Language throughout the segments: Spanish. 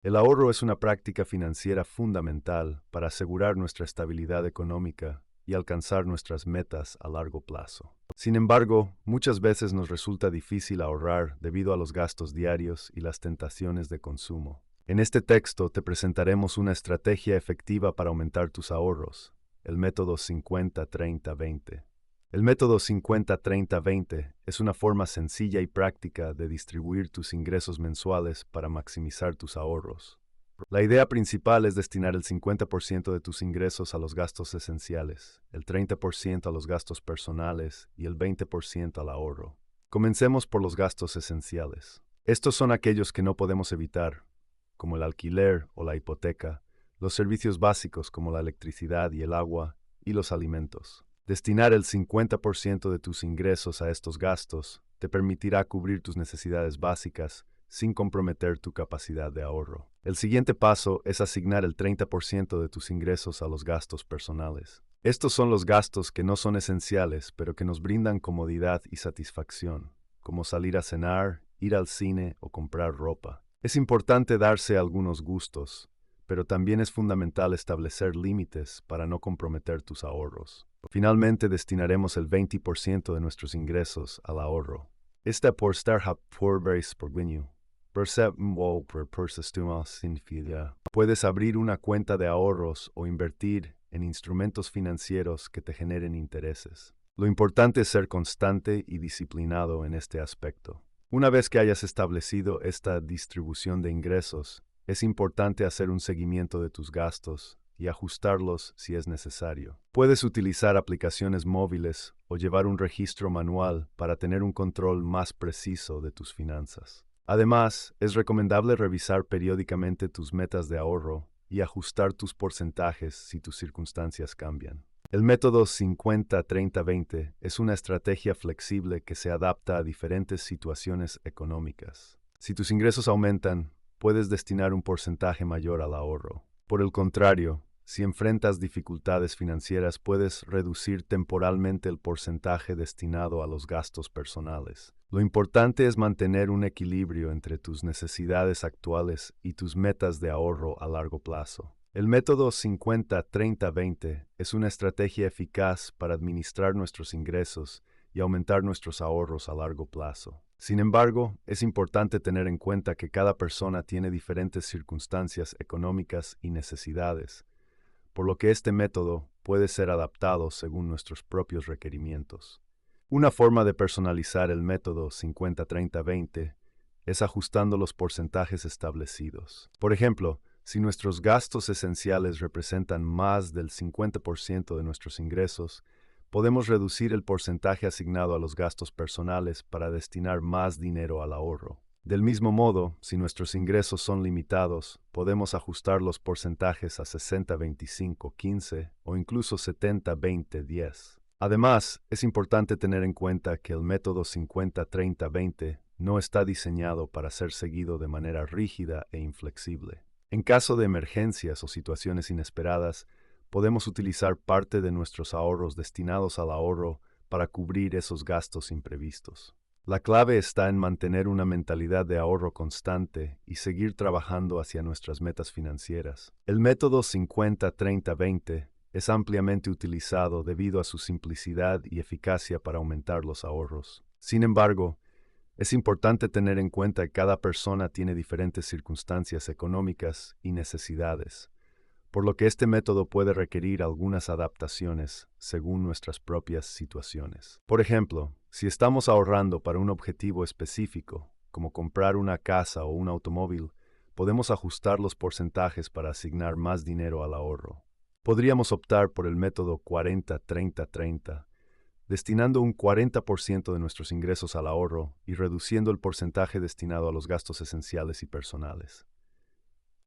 El ahorro es una práctica financiera fundamental para asegurar nuestra estabilidad económica y alcanzar nuestras metas a largo plazo. Sin embargo, muchas veces nos resulta difícil ahorrar debido a los gastos diarios y las tentaciones de consumo. En este texto te presentaremos una estrategia efectiva para aumentar tus ahorros, el método 50-30-20. El método 50-30-20 es una forma sencilla y práctica de distribuir tus ingresos mensuales para maximizar tus ahorros. La idea principal es destinar el 50% de tus ingresos a los gastos esenciales, el 30% a los gastos personales y el 20% al ahorro. Comencemos por los gastos esenciales. Estos son aquellos que no podemos evitar, como el alquiler o la hipoteca, los servicios básicos como la electricidad y el agua, y los alimentos. Destinar el 50% de tus ingresos a estos gastos te permitirá cubrir tus necesidades básicas sin comprometer tu capacidad de ahorro. El siguiente paso es asignar el 30% de tus ingresos a los gastos personales. Estos son los gastos que no son esenciales, pero que nos brindan comodidad y satisfacción, como salir a cenar, ir al cine o comprar ropa. Es importante darse algunos gustos, pero también es fundamental establecer límites para no comprometer tus ahorros. Finalmente, destinaremos el 20% de nuestros ingresos al ahorro. Esta por estar voorbereid por guineo. Puedes abrir una cuenta de ahorros o invertir en instrumentos financieros que te generen intereses. Lo importante es ser constante y disciplinado en este aspecto. Una vez que hayas establecido esta distribución de ingresos, es importante hacer un seguimiento de tus gastos y ajustarlos si es necesario. Puedes utilizar aplicaciones móviles o llevar un registro manual para tener un control más preciso de tus finanzas. Además, es recomendable revisar periódicamente tus metas de ahorro y ajustar tus porcentajes si tus circunstancias cambian. El método 50-30-20 es una estrategia flexible que se adapta a diferentes situaciones económicas. Si tus ingresos aumentan, puedes destinar un porcentaje mayor al ahorro. Por el contrario, si enfrentas dificultades financieras, puedes reducir temporalmente el porcentaje destinado a los gastos personales. Lo importante es mantener un equilibrio entre tus necesidades actuales y tus metas de ahorro a largo plazo. El método 50-30-20 es una estrategia eficaz para administrar nuestros ingresos y aumentar nuestros ahorros a largo plazo. Sin embargo, es importante tener en cuenta que cada persona tiene diferentes circunstancias económicas y necesidades, por lo que este método puede ser adaptado según nuestros propios requerimientos. Una forma de personalizar el método 50-30-20 es ajustando los porcentajes establecidos. Por ejemplo, si nuestros gastos esenciales representan más del 50% de nuestros ingresos, podemos reducir el porcentaje asignado a los gastos personales para destinar más dinero al ahorro. Del mismo modo, si nuestros ingresos son limitados, podemos ajustar los porcentajes a 60-25-15 o incluso 70-20-10. Además, es importante tener en cuenta que el método 50-30-20 no está diseñado para ser seguido de manera rígida e inflexible. En caso de emergencias o situaciones inesperadas, podemos utilizar parte de nuestros ahorros destinados al ahorro para cubrir esos gastos imprevistos. La clave está en mantener una mentalidad de ahorro constante y seguir trabajando hacia nuestras metas financieras. El método 50-30-20 es ampliamente utilizado debido a su simplicidad y eficacia para aumentar los ahorros. Sin embargo, es importante tener en cuenta que cada persona tiene diferentes circunstancias económicas y necesidades, por lo que este método puede requerir algunas adaptaciones según nuestras propias situaciones. Por ejemplo, si estamos ahorrando para un objetivo específico, como comprar una casa o un automóvil, podemos ajustar los porcentajes para asignar más dinero al ahorro. Podríamos optar por el método 40-30-30, destinando un 40% de nuestros ingresos al ahorro y reduciendo el porcentaje destinado a los gastos esenciales y personales.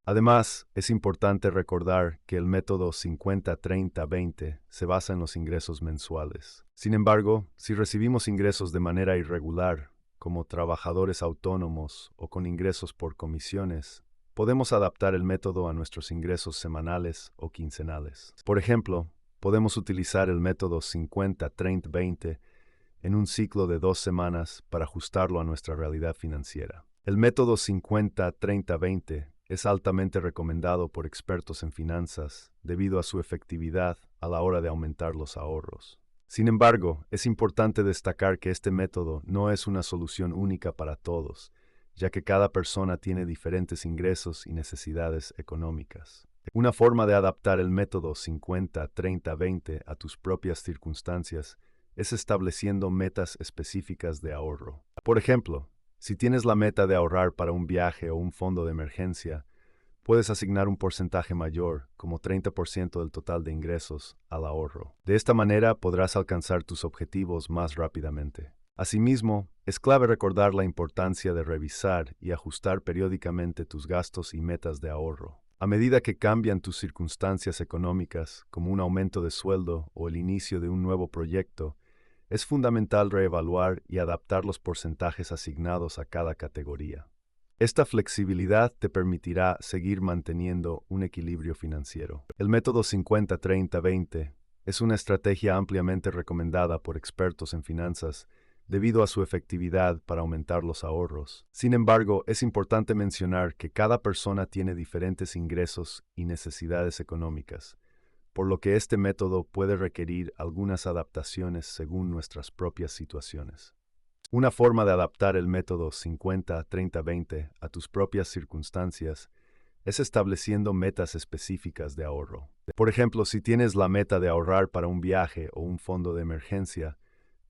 Además, es importante recordar que el método 50-30-20 se basa en los ingresos mensuales. Sin embargo, si recibimos ingresos de manera irregular, como trabajadores autónomos o con ingresos por comisiones, podemos adaptar el método a nuestros ingresos semanales o quincenales. Por ejemplo, podemos utilizar el método 50-30-20 en un ciclo de 2 semanas para ajustarlo a nuestra realidad financiera. El método 50-30-20 es altamente recomendado por expertos en finanzas debido a su efectividad a la hora de aumentar los ahorros. Sin embargo, es importante destacar que este método no es una solución única para todos, ya que cada persona tiene diferentes ingresos y necesidades económicas. Una forma de adaptar el método 50-30-20 a tus propias circunstancias es estableciendo metas específicas de ahorro. Por ejemplo, si tienes la meta de ahorrar para un viaje o un fondo de emergencia, puedes asignar un porcentaje mayor, como 30% del total de ingresos, al ahorro. De esta manera podrás alcanzar tus objetivos más rápidamente. Asimismo, es clave recordar la importancia de revisar y ajustar periódicamente tus gastos y metas de ahorro. A medida que cambian tus circunstancias económicas, como un aumento de sueldo o el inicio de un nuevo proyecto, es fundamental reevaluar y adaptar los porcentajes asignados a cada categoría. Esta flexibilidad te permitirá seguir manteniendo un equilibrio financiero. El método 50-30-20 es una estrategia ampliamente recomendada por expertos en finanzas debido a su efectividad para aumentar los ahorros. Sin embargo, es importante mencionar que cada persona tiene diferentes ingresos y necesidades económicas, por lo que este método puede requerir algunas adaptaciones según nuestras propias situaciones. Una forma de adaptar el método 50-30-20 a tus propias circunstancias es estableciendo metas específicas de ahorro. Por ejemplo, si tienes la meta de ahorrar para un viaje o un fondo de emergencia,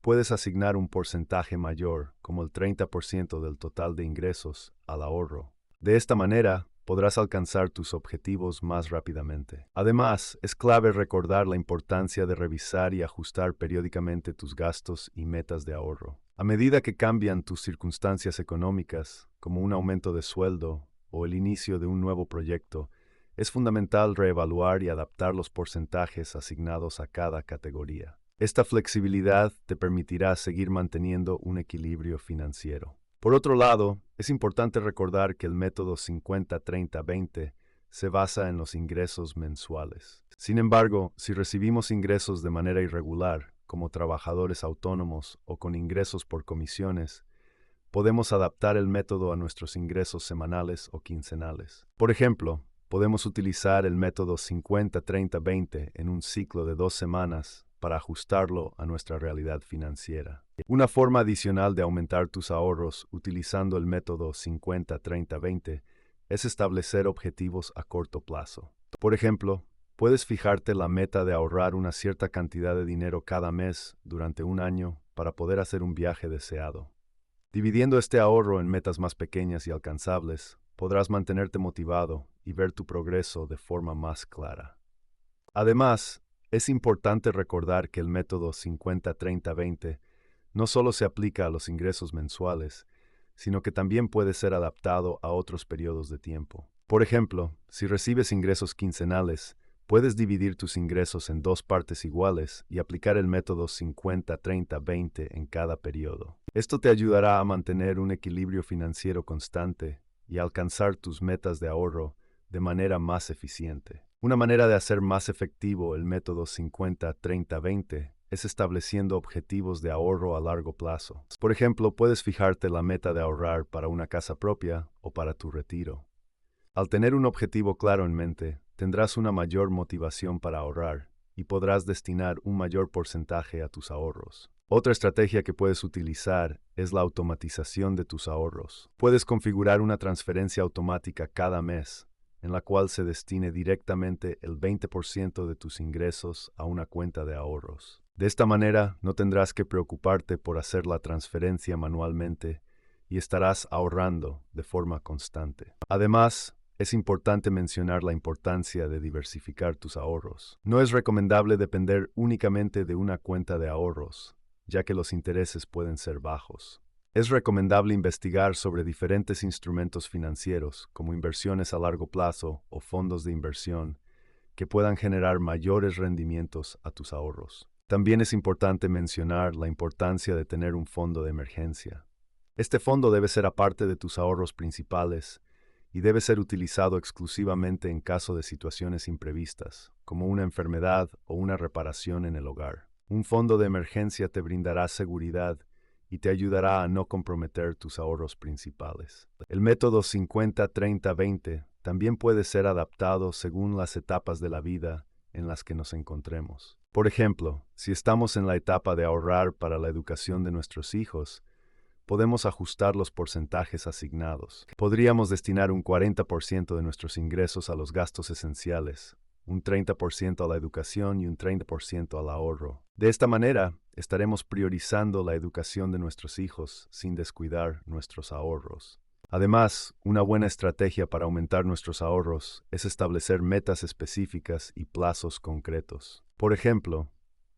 puedes asignar un porcentaje mayor, como el 30% del total de ingresos, al ahorro. De esta manera, podrás alcanzar tus objetivos más rápidamente. Además, es clave recordar la importancia de revisar y ajustar periódicamente tus gastos y metas de ahorro. A medida que cambian tus circunstancias económicas, como un aumento de sueldo o el inicio de un nuevo proyecto, es fundamental reevaluar y adaptar los porcentajes asignados a cada categoría. Esta flexibilidad te permitirá seguir manteniendo un equilibrio financiero. Por otro lado, es importante recordar que el método 50-30-20 se basa en los ingresos mensuales. Sin embargo, si recibimos ingresos de manera irregular, como trabajadores autónomos o con ingresos por comisiones, podemos adaptar el método a nuestros ingresos semanales o quincenales. Por ejemplo, podemos utilizar el método 50-30-20 en un ciclo de 2 semanas para ajustarlo a nuestra realidad financiera. Una forma adicional de aumentar tus ahorros utilizando el método 50-30-20 es establecer objetivos a corto plazo. Por ejemplo, puedes fijarte la meta de ahorrar una cierta cantidad de dinero cada mes durante un año para poder hacer un viaje deseado. Dividiendo este ahorro en metas más pequeñas y alcanzables, podrás mantenerte motivado y ver tu progreso de forma más clara. Además, es importante recordar que el método 50-30-20 no solo se aplica a los ingresos mensuales, sino que también puede ser adaptado a otros periodos de tiempo. Por ejemplo, si recibes ingresos quincenales, puedes dividir tus ingresos en 2 partes iguales y aplicar el método 50-30-20 en cada periodo. Esto te ayudará a mantener un equilibrio financiero constante y a alcanzar tus metas de ahorro de manera más eficiente. Una manera de hacer más efectivo el método 50-30-20 es estableciendo objetivos de ahorro a largo plazo. Por ejemplo, puedes fijarte la meta de ahorrar para una casa propia o para tu retiro. Al tener un objetivo claro en mente, tendrás una mayor motivación para ahorrar y podrás destinar un mayor porcentaje a tus ahorros. Otra estrategia que puedes utilizar es la automatización de tus ahorros. Puedes configurar una transferencia automática cada mes, en la cual se destine directamente el 20% de tus ingresos a una cuenta de ahorros. De esta manera, no tendrás que preocuparte por hacer la transferencia manualmente y estarás ahorrando de forma constante. Además, es importante mencionar la importancia de diversificar tus ahorros. No es recomendable depender únicamente de una cuenta de ahorros, ya que los intereses pueden ser bajos. Es recomendable investigar sobre diferentes instrumentos financieros, como inversiones a largo plazo o fondos de inversión, que puedan generar mayores rendimientos a tus ahorros. También es importante mencionar la importancia de tener un fondo de emergencia. Este fondo debe ser aparte de tus ahorros principales y debe ser utilizado exclusivamente en caso de situaciones imprevistas, como una enfermedad o una reparación en el hogar. Un fondo de emergencia te brindará seguridad y te ayudará a no comprometer tus ahorros principales. El método 50-30-20 también puede ser adaptado según las etapas de la vida en las que nos encontremos. Por ejemplo, si estamos en la etapa de ahorrar para la educación de nuestros hijos, podemos ajustar los porcentajes asignados. Podríamos destinar un 40% de nuestros ingresos a los gastos esenciales, un 30% a la educación y un 30% al ahorro. De esta manera, estaremos priorizando la educación de nuestros hijos sin descuidar nuestros ahorros. Además, una buena estrategia para aumentar nuestros ahorros es establecer metas específicas y plazos concretos. Por ejemplo,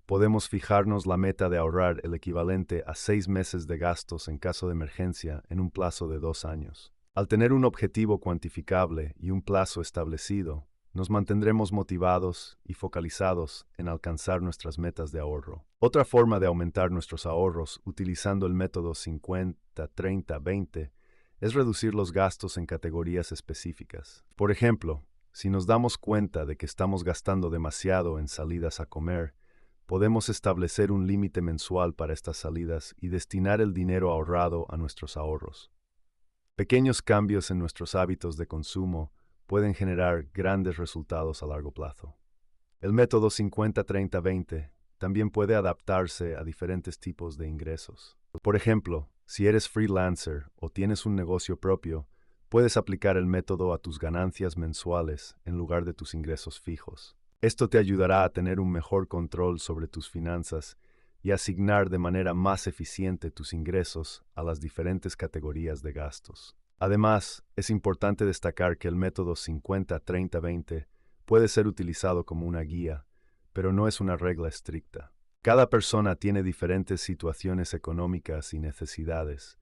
podemos fijarnos la meta de ahorrar el equivalente a 6 meses de gastos en caso de emergencia en un plazo de 2 años. Al tener un objetivo cuantificable y un plazo establecido, nos mantendremos motivados y focalizados en alcanzar nuestras metas de ahorro. Otra forma de aumentar nuestros ahorros utilizando el método 50-30-20 es reducir los gastos en categorías específicas. Por ejemplo, si nos damos cuenta de que estamos gastando demasiado en salidas a comer, podemos establecer un límite mensual para estas salidas y destinar el dinero ahorrado a nuestros ahorros. Pequeños cambios en nuestros hábitos de consumo pueden generar grandes resultados a largo plazo. El método 50-30-20 también puede adaptarse a diferentes tipos de ingresos. Por ejemplo, si eres freelancer o tienes un negocio propio, puedes aplicar el método a tus ganancias mensuales en lugar de tus ingresos fijos. Esto te ayudará a tener un mejor control sobre tus finanzas y asignar de manera más eficiente tus ingresos a las diferentes categorías de gastos. Además, es importante destacar que el método 50-30-20 puede ser utilizado como una guía, pero no es una regla estricta. Cada persona tiene diferentes situaciones económicas y necesidades,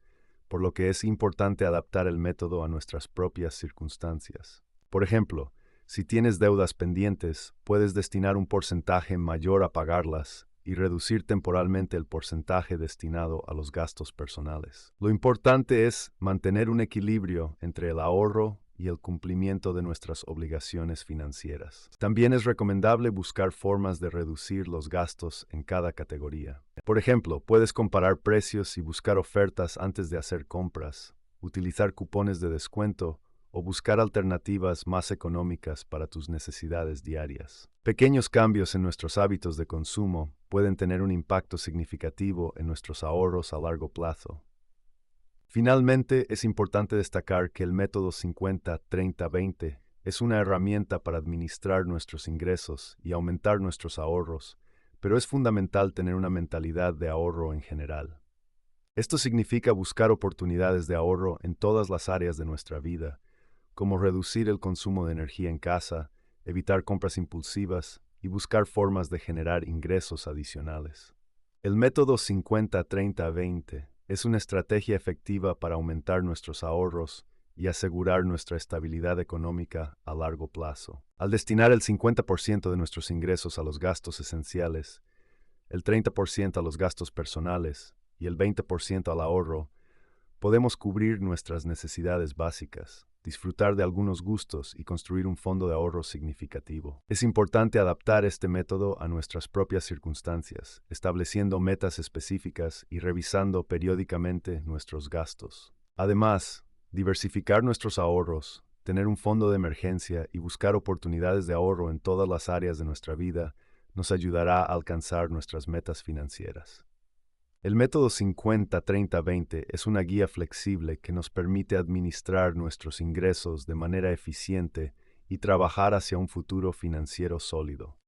por lo que es importante adaptar el método a nuestras propias circunstancias. Por ejemplo, si tienes deudas pendientes, puedes destinar un porcentaje mayor a pagarlas y reducir temporalmente el porcentaje destinado a los gastos personales. Lo importante es mantener un equilibrio entre el ahorro y el cumplimiento de nuestras obligaciones financieras. También es recomendable buscar formas de reducir los gastos en cada categoría. Por ejemplo, puedes comparar precios y buscar ofertas antes de hacer compras, utilizar cupones de descuento o buscar alternativas más económicas para tus necesidades diarias. Pequeños cambios en nuestros hábitos de consumo pueden tener un impacto significativo en nuestros ahorros a largo plazo. Finalmente, es importante destacar que el método 50-30-20 es una herramienta para administrar nuestros ingresos y aumentar nuestros ahorros, pero es fundamental tener una mentalidad de ahorro en general. Esto significa buscar oportunidades de ahorro en todas las áreas de nuestra vida, como reducir el consumo de energía en casa, evitar compras impulsivas y buscar formas de generar ingresos adicionales. El método 50-30-20 es una estrategia efectiva para aumentar nuestros ahorros y asegurar nuestra estabilidad económica a largo plazo. Al destinar el 50% de nuestros ingresos a los gastos esenciales, el 30% a los gastos personales y el 20% al ahorro, podemos cubrir nuestras necesidades básicas, disfrutar de algunos gustos y construir un fondo de ahorro significativo. Es importante adaptar este método a nuestras propias circunstancias, estableciendo metas específicas y revisando periódicamente nuestros gastos. Además, diversificar nuestros ahorros, tener un fondo de emergencia y buscar oportunidades de ahorro en todas las áreas de nuestra vida nos ayudará a alcanzar nuestras metas financieras. El método 50-30-20 es una guía flexible que nos permite administrar nuestros ingresos de manera eficiente y trabajar hacia un futuro financiero sólido.